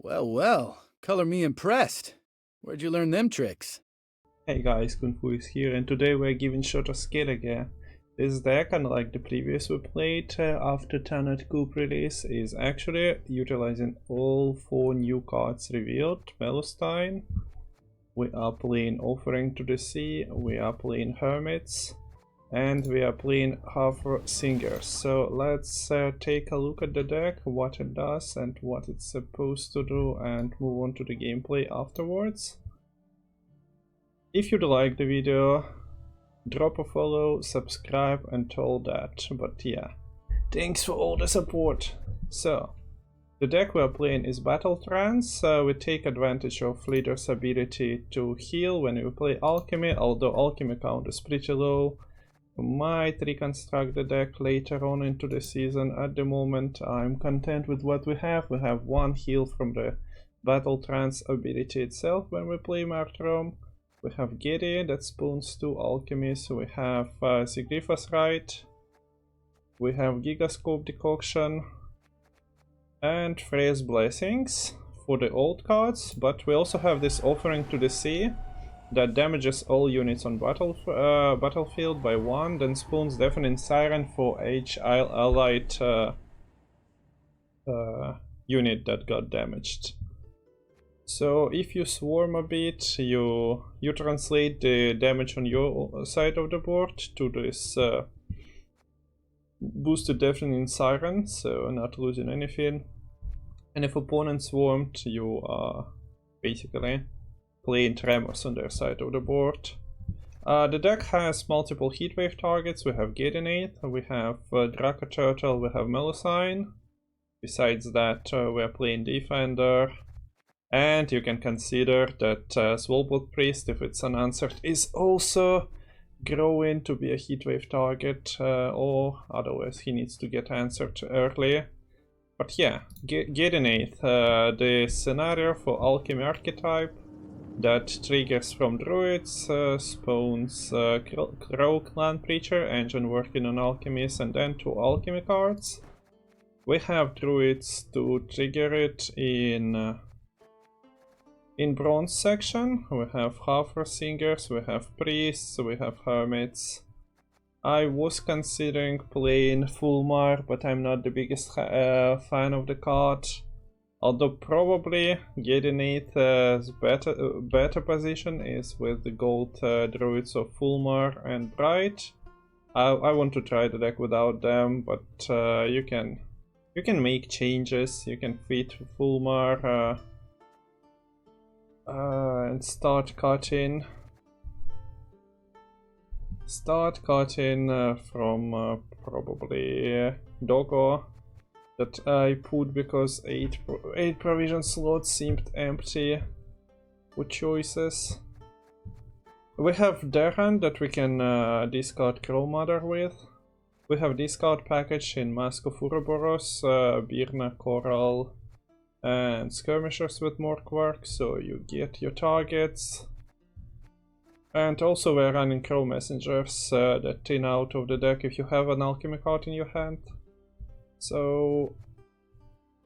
Well, well, color me impressed. Where'd you learn them tricks? Hey guys, Kunfu is here, and today we're giving shot a Skellige. This deck, unlike the previous we played after Tannet Coup release, is actually utilizing all 4 new cards revealed. Melusine, we are playing Offering to the Sea, we are playing Hermits, and we are playing Half Singers. So let's take a look at the deck, what it does and what it's supposed to do, and move on to the gameplay afterwards. If you'd like the video, drop a follow, subscribe and all that, but yeah, thanks for all the support. So, the deck we're playing is Battle Trance. We take advantage of leader's ability to heal when we play Alchemy, although Alchemy count is pretty low. We might reconstruct the deck later on into the season. At the moment I'm content with what we have. We have 1 heal from the Battle Trance ability itself when we play Martyrom. We have Gedy that spawns 2 alchemies, we have Sigrifa's Rite, we have Gigascope Decoction, and Freya's Blessings for the old cards, but we also have this Offering to the Sea that damages all units on battlefield by 1, then spawns Deafening Siren for each allied unit that got damaged. So if you swarm a bit, you translate the damage on your side of the board to this boosted Deafening Siren, so not losing anything. And if opponent swarmed, you are basically playing Tremors on their side of the board. The deck has multiple heatwave targets. We have Gedyneith, we have Draco Turtle, we have Melusine. Besides that, we are playing Defender. And you can consider that Swoldblood Priest, if it's unanswered, is also growing to be a heatwave target, or otherwise he needs to get answered early. But yeah, Gedyneith, the scenario for Alchemy archetype that triggers from Druids, spawns Crow Clan Preacher, engine working on alchemies, and then 2 alchemy cards. We have Druids to trigger it in bronze section. We have Half Singers, we have Priests, we have Hermits. I was considering playing Fulmar, but I'm not the biggest fan of the card. Although probably Gedyneith's better position is with the gold Druids of Fulmar and Bright. I want to try the deck without them, but you can make changes. You can fit Fulmar and start cutting from probably Doggo that I put because 8 provision slots seemed empty with choices. We have Darren that we can discard Crow Mother with. We have discard package in Mask of Ouroboros, Birna, Coral, and Skirmishers with more Quark, so you get your targets. And also we're running Crow Messengers that tin out of the deck if you have an Alchemy card in your hand. So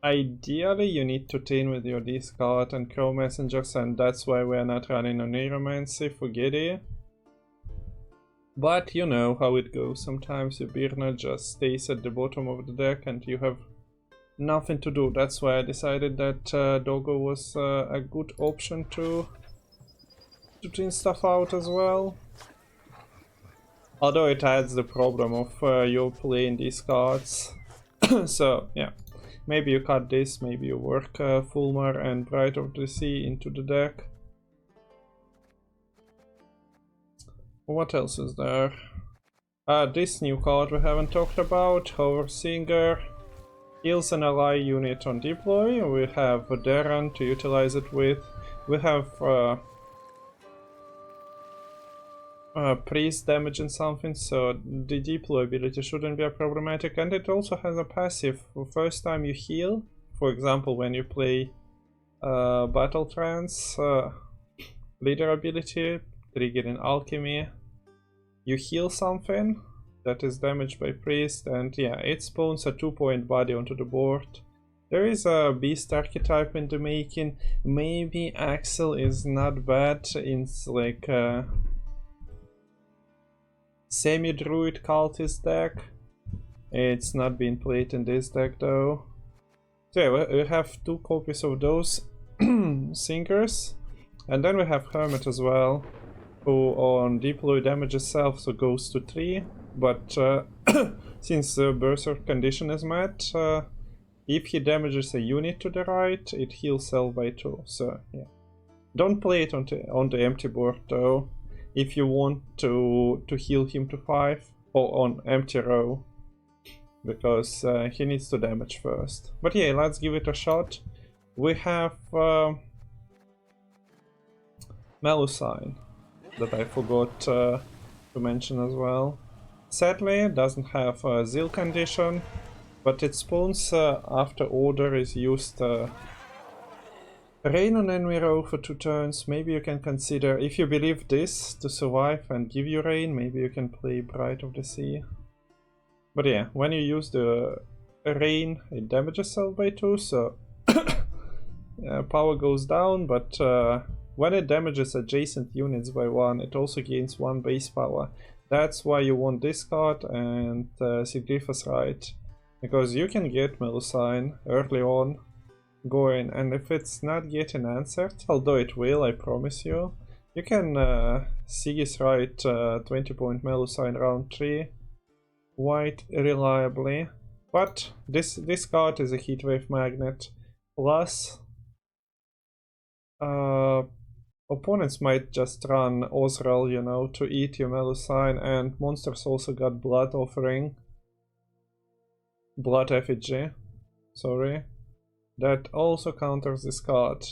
ideally you need to tin with your discard and Crow Messengers, and that's why we're not running a Neuromancy for Gedy. But you know how it goes, sometimes your Birna just stays at the bottom of the deck and you have nothing to do. That's why I decided that Doggo was a good option to tin stuff out as well. Although it adds the problem of you playing these cards. So yeah, maybe you cut this, maybe you work Fulmar and Bright of the Sea into the deck. What else is there? This new card we haven't talked about, Singer. Heals an ally unit on deploy. We have Darren to utilize it with. We have Priest damaging something, so the deploy ability shouldn't be problematic, and it also has a passive. First time you heal, for example when you play Battle Trance leader ability, triggering Alchemy, you heal something, that is damaged by Priest, and yeah, it spawns a 2-point body onto the board. There is a beast archetype in the making. Maybe Axel is not bad in like semi-druid cultist deck. It's not being played in this deck though. So yeah, we have 2 copies of those Sinkers. And then we have Hermit as well, who on deploy damages self, so goes to 3. But since the Berserk condition is met, if he damages a unit to the right, it heals self by 2. So yeah, don't play it on the empty board though. If you want to heal him to 5, or on empty row, because he needs to damage first. But yeah, let's give it a shot. We have Melusine, that I forgot to mention as well. Sadly, it doesn't have a Zeal condition, but it spawns after order is used. Rain on enemy row for 2 turns. Maybe you can consider, if you believe this to survive and give you rain, maybe you can play Bride of the Sea. But yeah, when you use the rain, it damages self by 2, so power goes down, but when it damages adjacent units by 1, it also gains 1 base power. That's why you want this card and Sigrifa's Right, because you can get Melusine early on going, and if it's not getting answered, although it will, I promise you, you can Siggy's Right 20-point Melusine round 3 quite reliably. But this card is a heatwave magnet, plus opponents might just run Ozral, you know, to eat your Melusine, and monsters also got Blood Offering, Blood Effigy, sorry, that also counters this card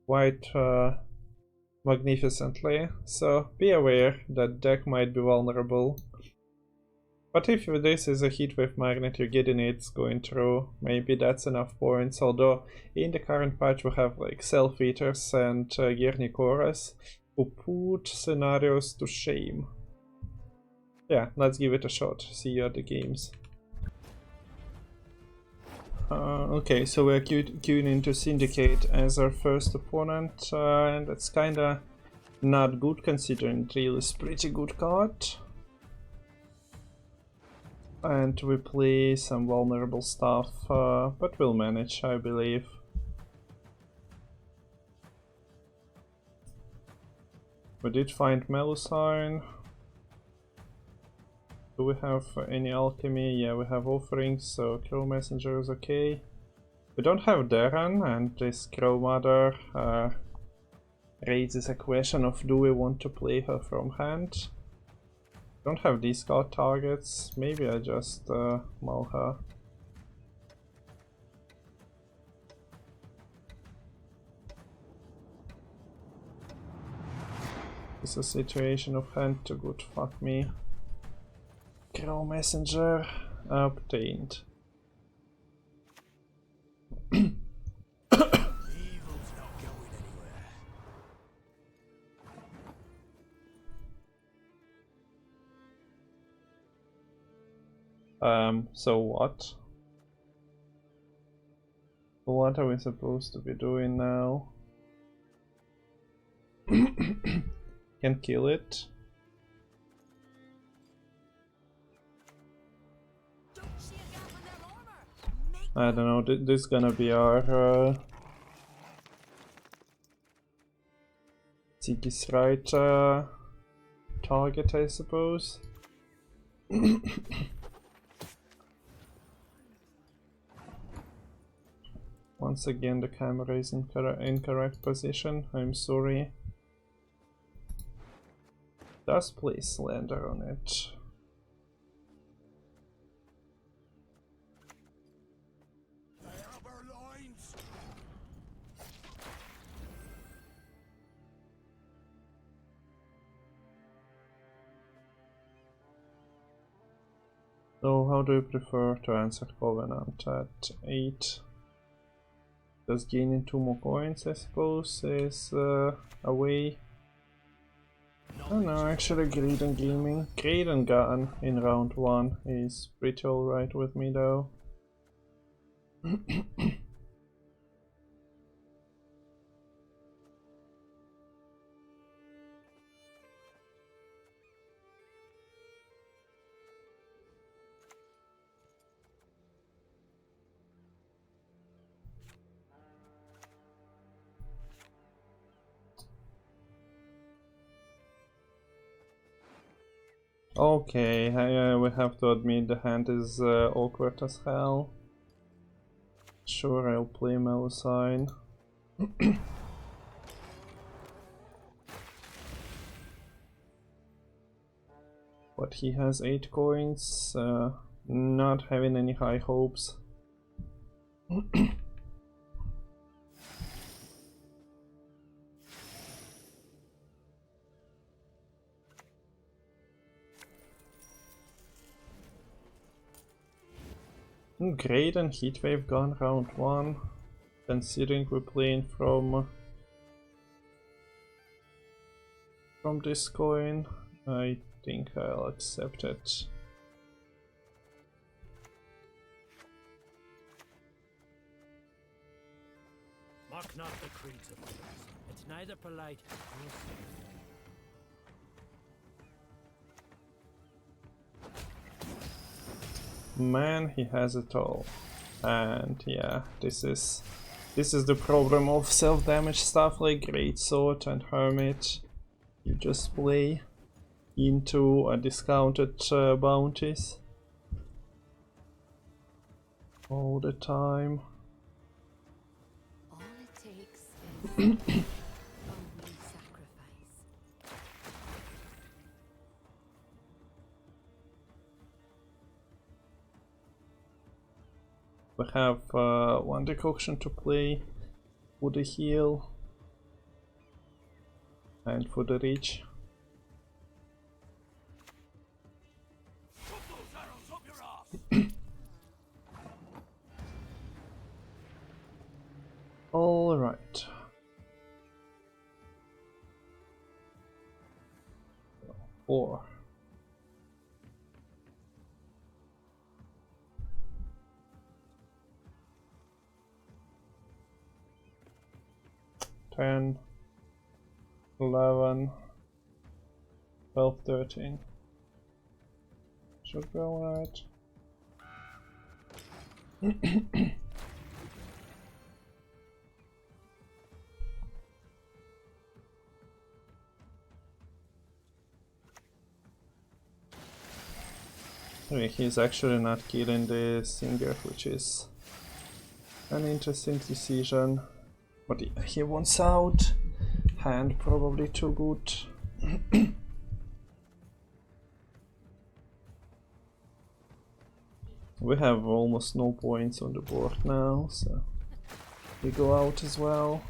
quite magnificently, so be aware that deck might be vulnerable. But if this is a heatwave magnet your Gedyneith's going through, maybe that's enough points, although in the current patch we have like Self-Eaters and Gernicoras who put scenarios to shame. Yeah, let's give it a shot, see you at the games. Okay, so we're queuing into Syndicate as our first opponent, and that's kinda not good considering Drill is pretty good card. And we play some vulnerable stuff, but we'll manage, I believe. We did find Melusine. Do we have any alchemy? Yeah, we have offerings, so Crow Messenger is okay. We don't have Darren, and this Crow Mother raises a question of do we want to play her from hand? Don't have these card targets, maybe I just mull her. It's a situation of hand to good, fuck me. Crow Messenger obtained. So what? What are we supposed to be doing now? Can kill it. I don't know, this is gonna be our Ziggy's Right target, I suppose. Once again, the camera is in incorrect position, I'm sorry. Does place slander on it. So how do you prefer to answer Covenant at 8? Just gaining 2 more coins, I suppose, is a way. Oh no, actually Greed and Gaming. Greed and Gun in round 1 is pretty alright with me though. Okay, we have to admit the hand is awkward as hell. Sure, I'll play Melusine. But he has 8 coins, not having any high hopes. Great, and Heatwave gone round 1. Considering we're playing from this coin, I think I'll accept it. Mock not the creeds of others. It's neither polite nor safe. Man, he has it all. And yeah, this is the problem of self-damage stuff like Greatsword and Hermit. You just play into a discounted bounties all the time. All it takes is only sacrifice. We have one decoction to play for the heal and for the reach. All right. Four. Ten. 11. 12, 13. Should go right. He's actually not killing the singer, which is an interesting decision. But he wants out. Hand probably too good. We have almost no points on the board now, so we go out as well.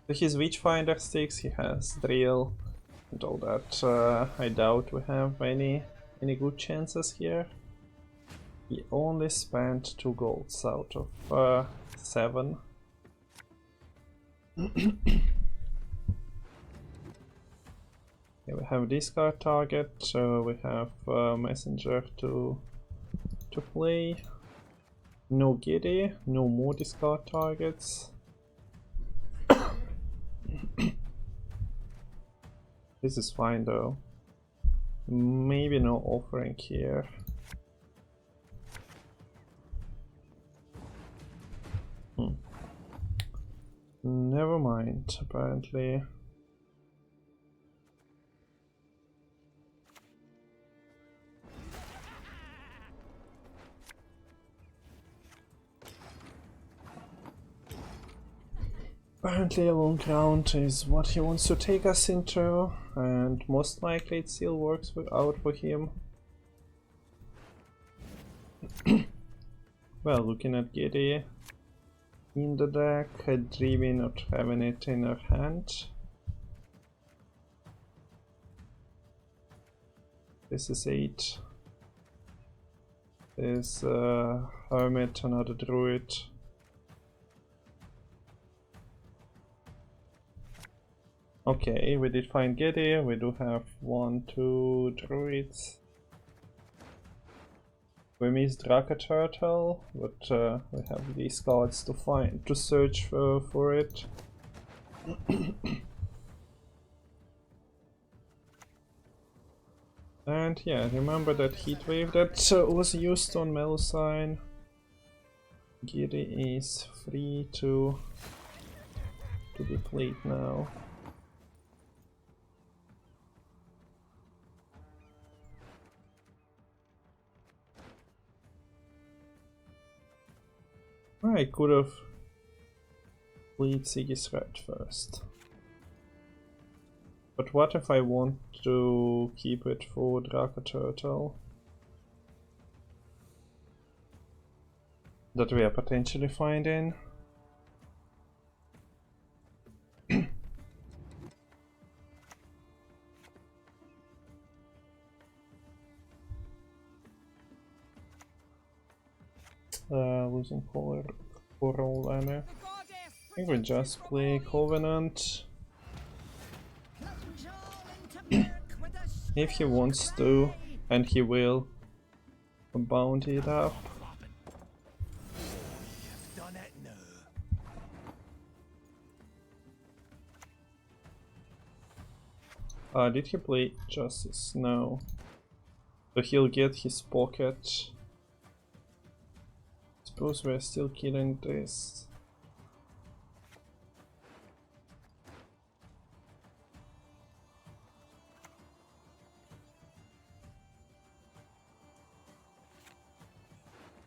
So his Witchfinder sticks, he has Drill and all that. I doubt we have any good chances here. He only spent 2 golds out of 7. Yeah, we have discard target, so we have Messenger to play. No Gedy, no more discard targets. This is fine though. Maybe no offering here. Never mind, apparently. Apparently a long ground is what he wants to take us into, and most likely it still works out for him. Well, looking at Gedy in the deck, dreaming not having it in her hand. This is 8. There's Hermit, another Druid. Okay, we did find Gedy. We do have 1, 2 Druids. We missed Draka Turtle, but we have these cards to search for it. And yeah, remember that heat wave that was used on Melusine. Gedy is free to be played now. I could have played Siggy's Red first. But what if I want to keep it for Draka Turtle? That we are potentially finding. Losing coral mana. I think we just play Covenant. If he wants to, and he will, bounty it up. Did he play Justice? No. So he'll get his pocket. Suppose we're still killing this.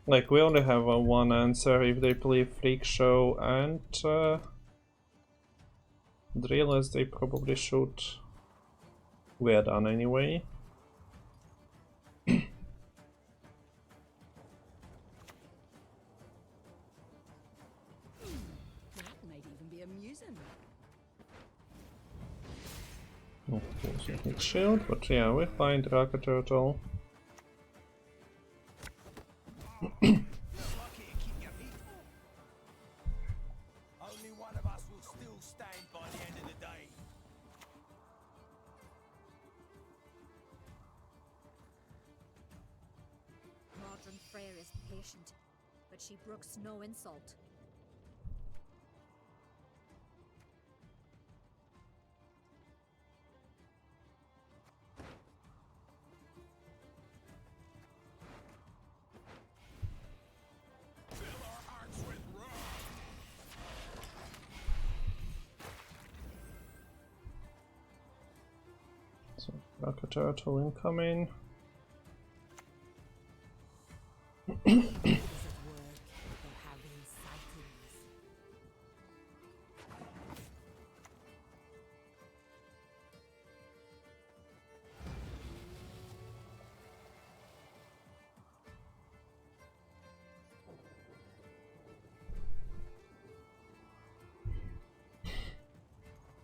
Like, we only have one answer. If they play Freak Show and Drill, as they probably should, we're done anyway. That might even be amusing. Of course, we need shield, but yeah, we find Draka Turtle. Only one of us will still stand by the end of the day. Modern Freyr is patient, but she brooks no insult. So, Draka Turtle incoming. Is at work, they have sightings.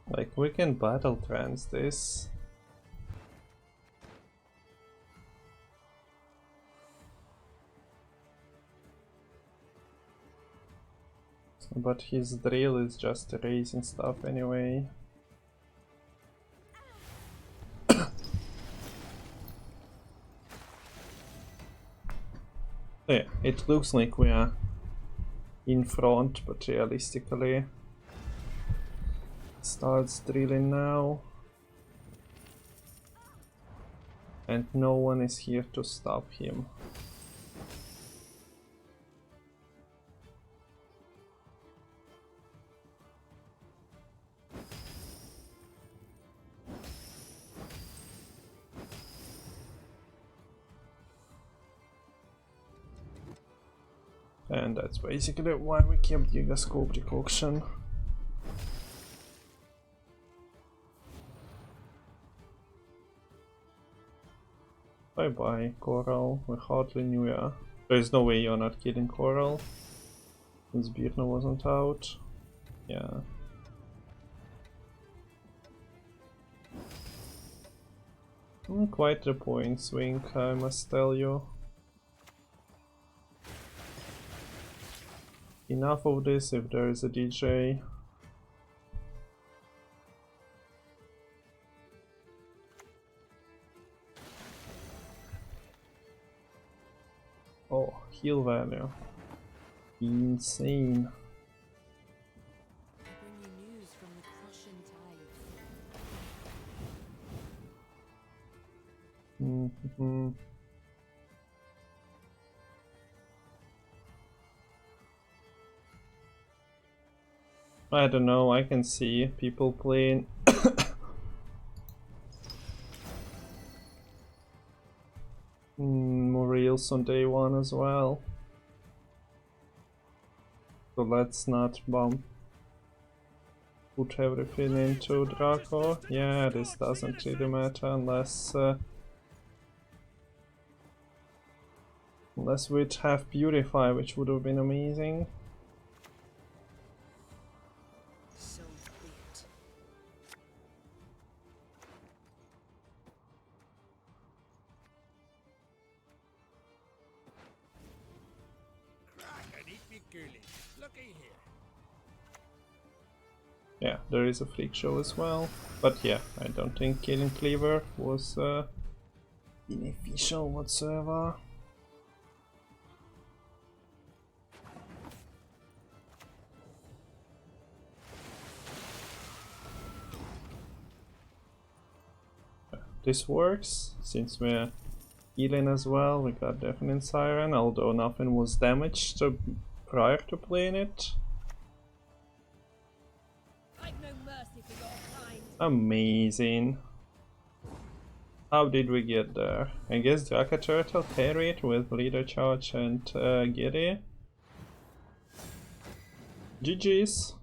Like, we can battle trance this. But his drill is just erasing stuff anyway. Yeah, it looks like we are in front, but realistically starts drilling now. And no one is here to stop him. And that's basically why we kept Gigascope Decoction. Bye bye, Coral. We hardly knew ya. There's no way you're not killing Coral, since Birna wasn't out. Yeah. Quite the point swing, I must tell you. Enough of this if there is a DJ. heal value. Insane. Bring you news from the crushing tide. I don't know, I can see people playing more reels on day one as well. So let's not put everything into Draco. Yeah, this doesn't really matter unless unless we'd have Beautify, which would have been amazing. So be it. Crack and eat me ghoulies. Looky here. Yeah, there is a freak show as well. But yeah, I don't think killing Cleaver was beneficial whatsoever. This works, since we're healing as well. We got Deafening Siren, although nothing was damaged prior to playing it. I've no mercy for your kind. Amazing. How did we get there? I guess Draka Turtle carried with Leader Charge and Gedy. GG's.